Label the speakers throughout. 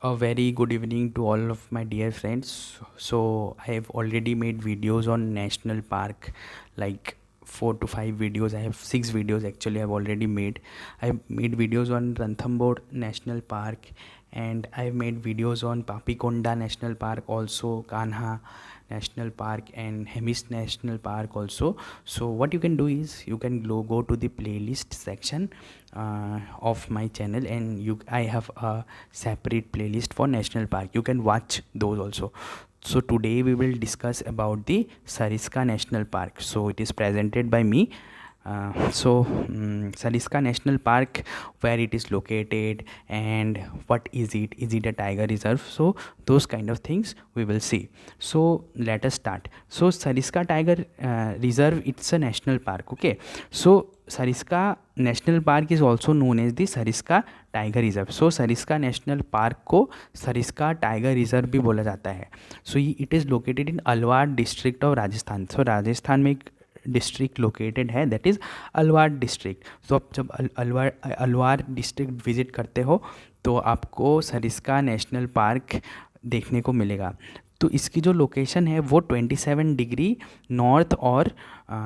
Speaker 1: A very good evening to all of my dear friends. So I have already made videos on national park, like 4 to 5 videos. I have 6 videos actually I've already made. I've made videos on Ranthambore National Park, and I've made videos on Papikonda National Park, also Kanha National Park and Hemis National Park also. So what you can do is you can go to the playlist section of my channel, and I have a separate playlist for national park. You can watch those also. So today we will discuss about the Sariska National Park. So it is presented by me. Sariska National Park, where it is located and what is it? Is it a tiger reserve? So those kind of things we will see. So let us start. So Sariska Tiger Reserve, it's a national park. Okay. So Sariska National Park is also known as the Sariska tiger reserve. So Sariska national park को Sariska tiger reserve भी बोला जाता है. So it is located in Alwar district of Rajasthan. So Rajasthan में एक district located है, that is Alwar district. तो आप जब अलवार डिस्ट्रिक्ट विजिट करते हो तो आपको सरिस्का नेशनल पार्क देखने को मिलेगा. तो इसकी जो लोकेशन है वो 27 डिग्री नॉर्थ और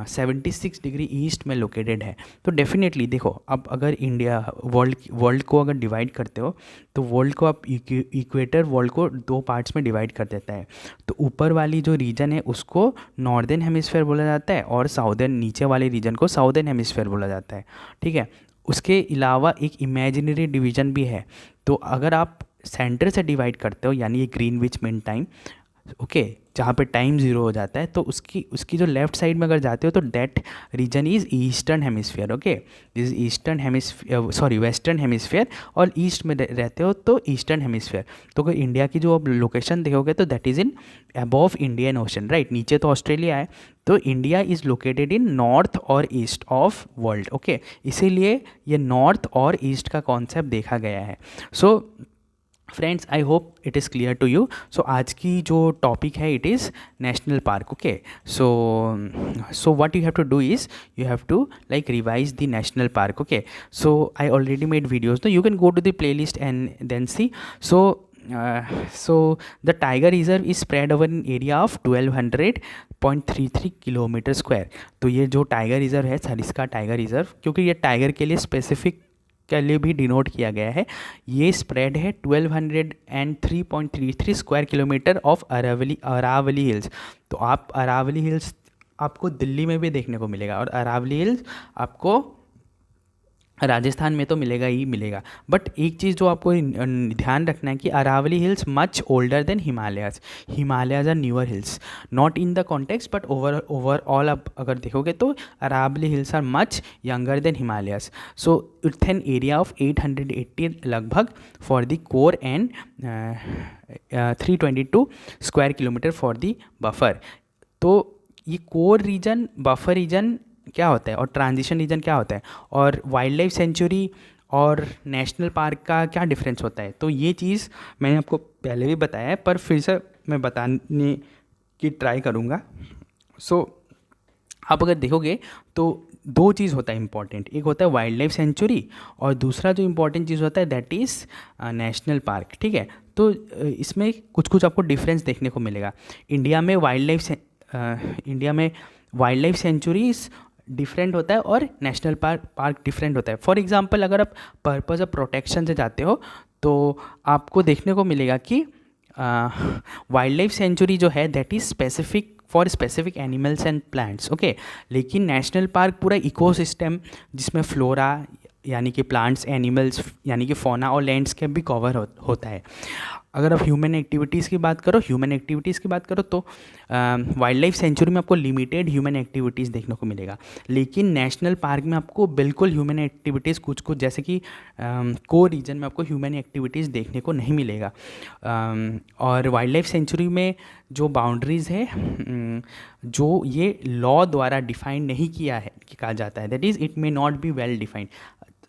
Speaker 1: 76 डिग्री ईस्ट में लोकेटेड है. तो डेफिनेटली देखो, अब अगर इंडिया वर्ल्ड को अगर डिवाइड करते हो तो वर्ल्ड को आप इक्वेटर वर्ल्ड को 2 पार्ट्स में डिवाइड कर देता है. तो ऊपर वाली जो रीजन है उसको नॉर्दर्न हेमिस्फेयर बोला जाता है और साउदर्न नीचे वाले रीजन को साउदर्न हेमिस्फेयर बोला जाता है. ठीक है. उसके अलावा एक इमेजिनरी डिवीज़न भी है. तो अगर आप सेंटर से डिवाइड करते हो, यानी ये ग्रीनविच मीन टाइम, ओके, जहाँ पे टाइम ज़ीरो हो जाता है, तो उसकी जो लेफ़्ट साइड में अगर जाते हो तो that reason is eastern hemisphere. Okay, this is eastern hemisphere, sorry western hemisphere. और ईस्ट में रहते हो तो ईस्टर्न हेमिस्फीयर. तो अगर इंडिया की जो अब लोकेशन देखोगे तो that is in above Indian ocean, right. नीचे तो ऑस्ट्रेलिया है, तो India is located in north और ईस्ट ऑफ वर्ल्ड. ओके, इसीलिए ये नॉर्थ और ईस्ट का कॉन्सेप्ट देखा गया है. So friends, I hope it is clear to you. So आज की जो टॉपिक है it is national park. Okay, so what you have to do is you have to like revise the national park. Okay, so I already made videos, no you can go to the playlist and then see. So the tiger reserve is spread over an area of 1200.33 kilometre square. तो ये जो tiger reserve है Sariska tiger reserve, क्योंकि ये tiger के लिए specific के लिए भी डिनोट किया गया है, ये स्प्रेड है 1203.33 square kilometre of Aravalli hills. तो आप अरावली हिल्स आपको दिल्ली में भी देखने को मिलेगा, और अरावली हिल्स आपको राजस्थान में तो मिलेगा ही मिलेगा. बट एक चीज़ जो आपको ध्यान रखना है कि Aravalli hills much older than Himalayas. Himalayas are newer hills, not in the context but overall आप अगर देखोगे तो Aravalli hills are much younger than Himalayas. So it's an area of 880 लगभग for the core and 322 square kilometre for the buffer. तो ये core reason, buffer reason क्या होता है और ट्रांजिशन रीजन क्या होता है, और वाइल्ड लाइफ सेंचुरी और नेशनल पार्क का क्या डिफरेंस होता है. तो ये चीज़ मैंने आपको पहले भी बताया है, पर फिर से मैं बताने की ट्राई करूँगा. सो आप अगर देखोगे तो 2 चीज़ होता है इंपॉर्टेंट. एक होता है वाइल्ड लाइफ सेंचुरी और दूसरा जो इंपॉर्टेंट चीज़ होता है दैट इज़ नेशनल पार्क. ठीक है. तो इसमें कुछ आपको डिफरेंस देखने को मिलेगा. इंडिया में वाइल्ड लाइफ सेंचुरीज डिफरेंट होता है और नेशनल पार्क डिफरेंट होता है. फॉर एग्जांपल, अगर आप पर्पस ऑफ प्रोटेक्शन से जाते हो तो आपको देखने को मिलेगा कि वाइल्ड लाइफ सेंचुरी जो है that is specific for specific animals and plants. Okay, लेकिन नेशनल पार्क पूरा इकोसिस्टम जिसमें फ्लोरा यानी कि प्लांट्स, एनिमल्स यानी कि फौना और लैंडस्केप भी कवर होता है. अगर आप ह्यूमन एक्टिविटीज़ की बात करो तो वाइल्ड लाइफ सेंचुरी में आपको लिमिटेड ह्यूमन एक्टिविटीज़ देखने को मिलेगा, लेकिन नेशनल पार्क में आपको बिल्कुल ह्यूमन एक्टिविटीज़ कुछ जैसे कि को रीजन में आपको ह्यूमन एक्टिविटीज़ देखने को नहीं मिलेगा. और वाइल्ड लाइफ सेंचुरी में जो बाउंड्रीज़ है जो ये लॉ द्वारा डिफाइन नहीं किया है कि कहा जाता है, that is it may not be well defined.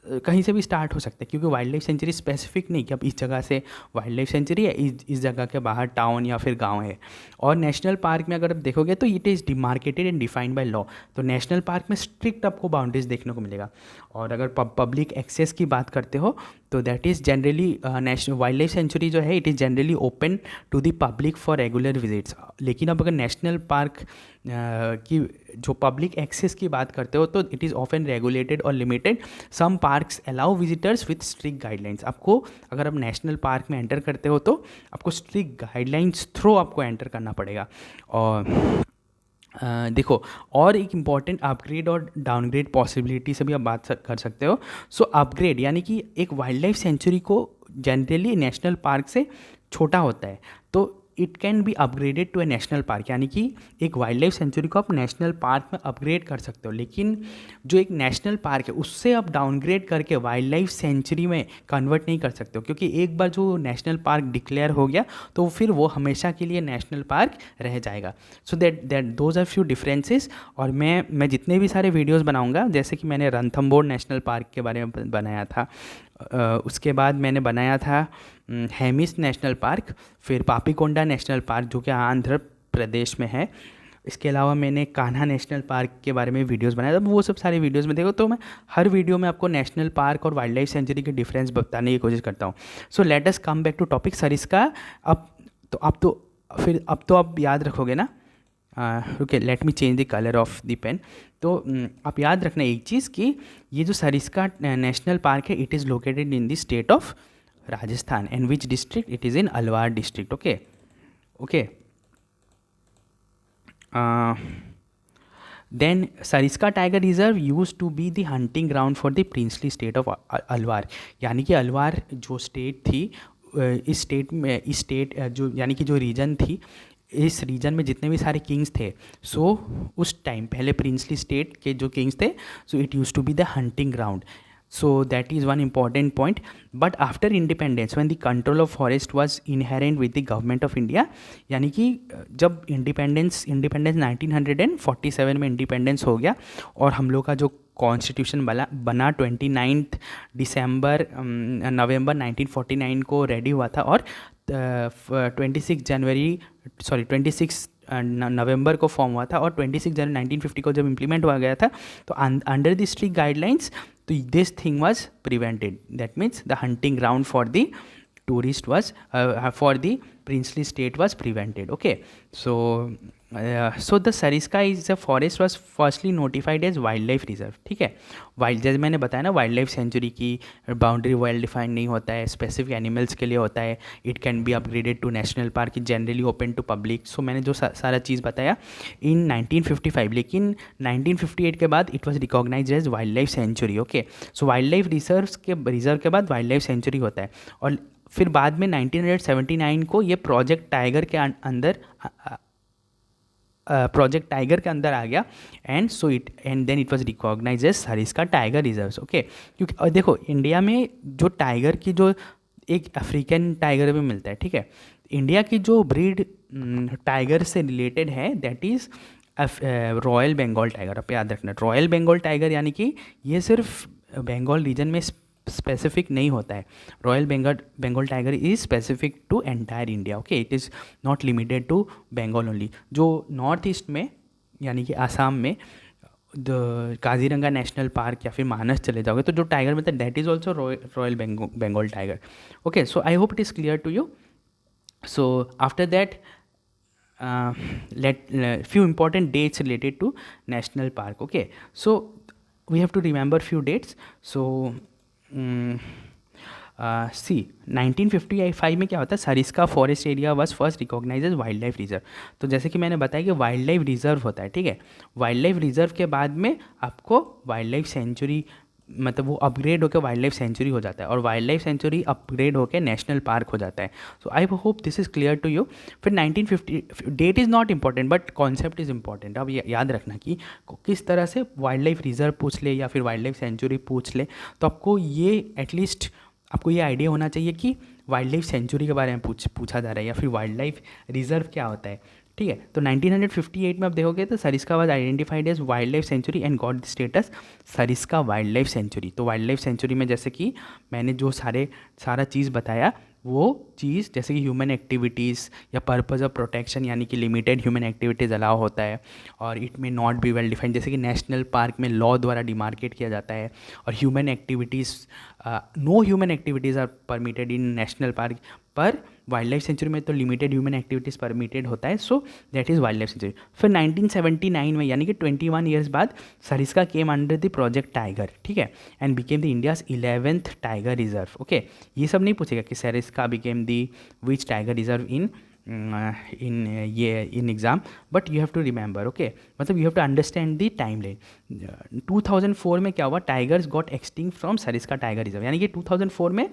Speaker 1: कहीं से भी स्टार्ट हो सकता है, क्योंकि वाइल्ड लाइफ सेंचुरी स्पेसिफिक नहीं कि अब इस जगह से वाइल्ड लाइफ सेंचुरी है, इस जगह के बाहर टाउन या फिर गांव है। और नेशनल पार्क में अगर आप देखोगे तो it is demarcated and defined by law. तो नेशनल पार्क में स्ट्रिक्ट आपको बाउंड्रीज देखने को मिलेगा। और अगर पब्लिक एक्सेस की बात करते हो तो that is generally national wildlife sanctuary जो है it is generally open to the public for regular visits. लेकिन अब अगर नेशनल पार्क की जो पब्लिक एक्सेस की बात करते हो तो इट इज़ ऑफन रेगुलेटेड और limited. Some parks allow visitors with strict guidelines. आपको अगर आप नेशनल पार्क में एंटर करते हो तो आपको स्ट्रिक्ट गाइडलाइंस थ्रू आपको एंटर करना पड़ेगा। और देखो, और एक इम्पॉर्टेंट अपग्रेड और डाउनग्रेड पॉसिबिलिटी से भी आप बात कर सकते हो। सो अपग्रेड यानी कि एक वाइल्ड लाइफ सेंचुरी को जनरली नेशनल पार्क से छोटा होता है, तो it can be upgraded to a national park, यानी कि एक वाइल्ड लाइफ सेंचुरी को आप नेशनल पार्क में अपग्रेड कर सकते हो। लेकिन जो एक नेशनल पार्क है उससे आप डाउनग्रेड करके वाइल्ड लाइफ सेंचुरी में कन्वर्ट नहीं कर सकते हो, क्योंकि एक बार जो नेशनल पार्क डिक्लेयर हो गया तो फिर वो हमेशा के लिए नेशनल पार्क रह जाएगा। So that those are few differences. और मैं जितने भी सारे वीडियोस बनाऊंगा, जैसे कि मैंने रणथंबोर नेशनल पार्क के बारे में बनाया था, उसके बाद मैंने बनाया था हेमिस नेशनल पार्क, फिर पापीकोंडा नेशनल पार्क जो कि आंध्र प्रदेश में है। इसके अलावा मैंने कान्हा नेशनल पार्क के बारे में वीडियोस बनाया था। वो सब सारे वीडियोस में देखो, तो मैं हर वीडियो में आपको नेशनल पार्क और वाइल्ड लाइफ सेंचुरी के डिफरेंस बताने की कोशिश करता हूँ। So let us come back to topic Sariska. अब तो आप याद रखोगे ना। Okay, let me change the colour of the pen. तो आप याद रखना एक चीज़ कि ये जो सरिस्का नेशनल पार्क है it is located in the state of Rajasthan. And which district? It is in Alwar district. Okay. Then Sariska tiger reserve use to be the hunting ground for the princely state of Alwar. यानी कि अलवार जो state थी, इस state जो यानी कि जो reason थी, इस रीजन में जितने भी सारे किंग्स थे, सो उस टाइम पहले प्रिंसली स्टेट के जो किंग्स थे, so it use to be the hunting ground. So that is one important point. But after independence, when the control of forest was inherent with the government of India, यानी कि जब independence 1947 में independence हो गया और हम लोग का जो कॉन्स्टिट्यूशन बना 29 दिसंबर नवंबर 1949 को रेडी हुआ था, और 26 नवंबर को फॉर्म हुआ था, और 26 जनवरी 1950 को जब इम्प्लीमेंट हुआ गया था, तो अंडर द स्ट्रिक्ट गाइडलाइंस तो this thing was prevented. That means the hunting ground for the tourist was for the princely state was prevented. Okay, so the Sariska is a forest was firstly notified as wildlife reserve. ठीक है, जैसे मैंने बताया ना, wildlife sanctuary की boundary well defined नहीं होता है, स्पेसिफिक एनिमल्स के लिए होता है। It can be upgraded to national park, generally open to public. So मैंने जो सारा चीज़ बताया इन 1955, लेकिन 1958 के बाद it was recognise as wildlife sanctuary. Okay, so wildlife reserve के बाद वाइल्ड लाइफ सेंचुरी होता है। और फिर बाद में 1979 को ये प्रोजेक्ट टाइगर के अंदर आ गया, and then it was recognise as Sariska tiger reserves. Okay, क्योंकि देखो इंडिया में जो टाइगर की जो एक अफ्रीकन टाइगर भी मिलता है, ठीक है, इंडिया की जो ब्रीड टाइगर से रिलेटेड है that is royal Bengal tiger. आप याद रखना, रॉयल बंगाल टाइगर यानी कि ये सिर्फ बंगाल रीजन में स्पेसिफिक नहीं होता है। Royal Bengal tiger is specific to entire India. Okay, it is not limited to Bengal only. जो नॉर्थ ईस्ट में यानी कि आसाम में काजीरंगा नेशनल पार्क या फिर मानस चले जाओगे तो जो टाइगर मिलता है that is also royal Bengal tiger. Okay, so I hope it is clear to you. So after that few important dates related to national park. Okay, so we have to remember few dates. So see 1955 में क्या होता है, Sariska forest area was first recognise as wildlife reserve. तो जैसे कि मैंने बताया कि वाइल्ड लाइफ रिजर्व होता है, ठीक है, वाइल्ड लाइफ रिजर्व के बाद में आपको वाइल्ड लाइफ सेंचुरी, मतलब वो अपग्रेड होकर वाइल्ड लाइफ सेंचुरी हो जाता है, और वाइल्ड लाइफ सेंचुरी अपग्रेड होकर नेशनल पार्क हो जाता है। So I hope this is clear to you. फिर 1950, date is not important but concept is important. अब याद रखना कि किस तरह से वाइल्ड लाइफ रिजर्व पूछ ले या फिर वाइल्ड लाइफ सेंचुरी पूछ ले, तो आपको ये एटलीस्ट आपको ये आइडिया होना चाहिए कि वाइल्ड लाइफ सेंचुरी के बारे में पूछा जा रहा है या फिर वाइल्ड लाइफ रिजर्व क्या होता है। ठीक है। तो 1958 में आप देखोगे तो Sariska was identified as wildlife sanctuary and got the status Sariska wildlife sanctuary. तो वाइल्ड लाइफ सेंचुरी में जैसे कि मैंने जो सारा चीज़ बताया, वो चीज़ जैसे कि ह्यूमन एक्टिविटीज़ या पर्पस ऑफ प्रोटेक्शन, यानी कि लिमिटेड ह्यूमन एक्टिविटीज़ अलाउ होता है, और इट में नॉट बी वेल डिफाइंड, जैसे कि नेशनल पार्क में लॉ द्वारा डिमार्केट किया जाता है, और human activities, no human activities are permitted in national park, पर वाइल्ड लाइफ सेंचुरी में तो लिमिटेड ह्यूमन एक्टिविटीज़ परमिटेड होता है, so that is wildlife sanctuary. फिर 1979 में, यानी कि 21 ईयर्स बाद, Sariska came under the project tiger, ठीक है, and became the India's 11th tiger reserve. Okay, ये सब नहीं पूछेगा कि Sariska became the which tiger reserve in exam, but you have to remember, okay, मतलब you have to understand the timeline। 2004 में क्या हुआ, tigers got extinct from Sariska tiger reserve, यानी कि 2004 में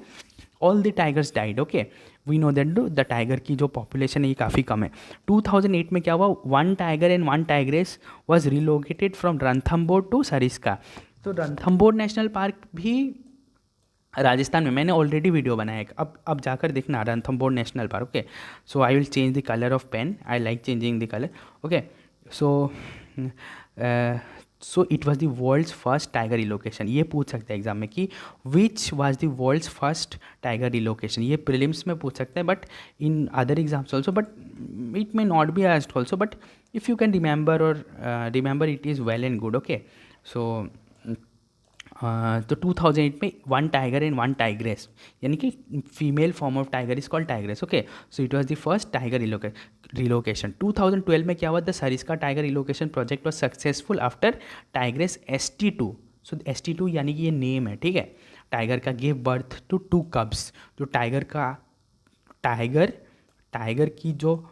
Speaker 1: all the tigers died. Okay, we know that the tiger की जो population है ये काफ़ी कम है। 2008 में क्या हुआ, 1 tiger and 1 tigress was relocated from Ranthambore to Sariska. तो रणथम्बोर नेशनल पार्क भी राजस्थान में, मैंने ऑलरेडी वीडियो बनाया है, अब जाकर देखना, Ranthambore national park. Okay, so I will change the colour of pen, I like changing the colour. Okay, so it was the world's first tiger relocation. ये पूछ सकते हैं एग्जाम में कि which was the world's first tiger relocation, ये prelims में पूछ सकते हैं, but in other exams also, but it may not be asked also, but if you can remember और remember it is well and good. Okay, so तो 2008 में 1 tiger and 1 tigress, यानी कि female form of tiger is called tigress. Okay, so it was the first tiger relocation. 2012 में क्या हुआ, the Sariska tiger relocation project was successful after tigress ST2। So ST2 यानी कि ये नेम है, ठीक है, टाइगर का, गिव बर्थ टू 2 कब्स। जो टाइगर की जो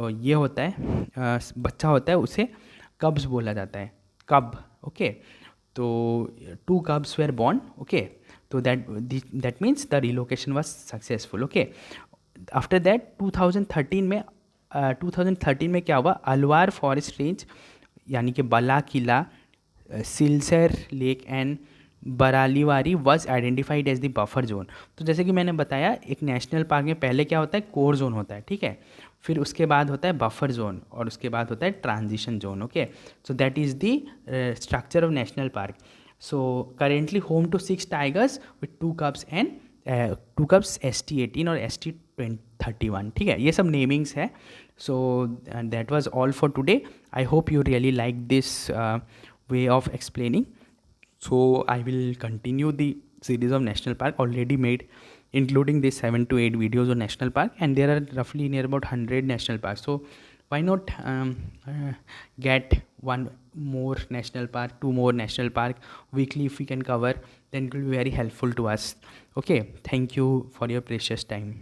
Speaker 1: ये होता है, बच्चा होता है, उसे कब्स बोला जाता है, कब। ओके, तो 2 cubs were born। ओके, तो that means the relocation was successful। Okay, after that 2013 में क्या हुआ, अलवार फॉरेस्ट रेंज, यानी कि बला किला, सिलसर लेक एंड बरालीवारी was identified as the buffer zone. तो जैसे कि मैंने बताया, एक नेशनल पार्क में पहले क्या होता है, कोर जोन होता है, ठीक है, फिर उसके बाद होता है बफर जोन, और उसके बाद होता है transition zone. Okay, so that is the structure of national park. So currently home to 6 tigers with 2 cubs and 2 cubs ST18 और ST31, ठीक है, ये सब नेमिंग्स है। So that was all for today. I hope you really like this way of explaining, so I will continue the series of national park already made, including these 7 to 8 videos on national park, and there are roughly near about 100 national parks, so why not get 1 more national park, 2 more national park weekly if we can cover, then it will be very helpful to us. Okay, thank you for your precious time.